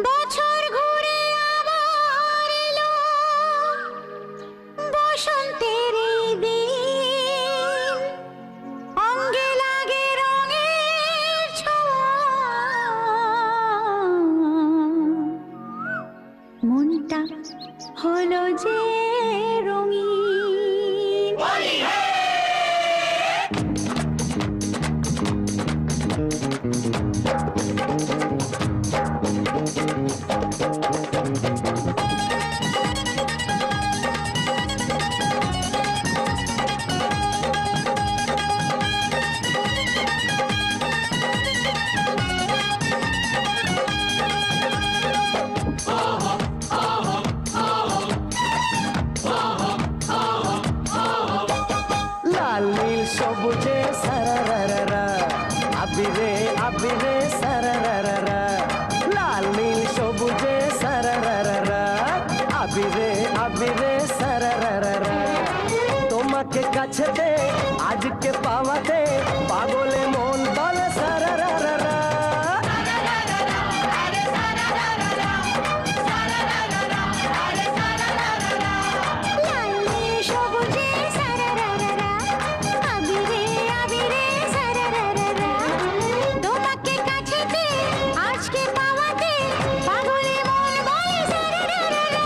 বছর ঘুরে আবার এলো বসন্তের এই দিন, অঙ্গে লাগে রঙের ছোঁয়া, মনটা হলো যে রঙিন। লাল নীল সবুজে সারারারা, আবিরে আবিরে সারারারা, লাল নীল সবুজে সারারারা, আবিরে আবিরে সারারারা। তোমাকে কাছেতে আজকে পাওয়াতে পাগলে মন বলে সারারারা। লাল নীল সবুজে সারারারা, আবিরে আবিরে সারারারা, তোমাকে কাছেতে আজকে পাওয়াতে পাগলে মন বলে সারারারা।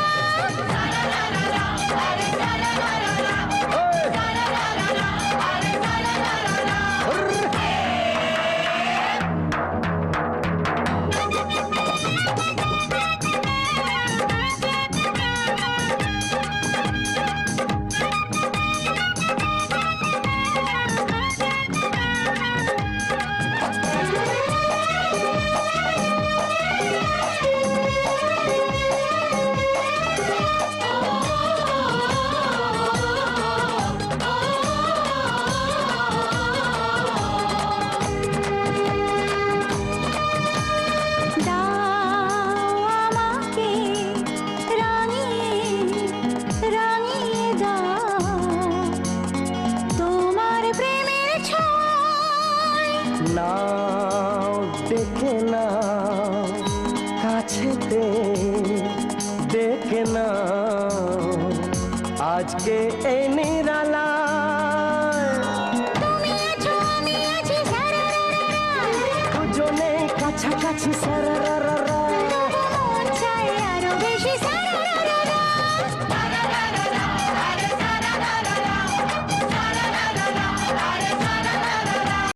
দাও আমাকে রাঙিয়ে রাঙিয়ে দাও তোমার প্রেমের ছোঁয়ায়। নাও দেখে নাও কাছেতে দেখে নাও আজকে এই নিরালায়, তুমি আছো আমি আছি সারারারা, দুজনে কাছাকাছি সারারারা। মন চায় আরো বেশি সারারারা।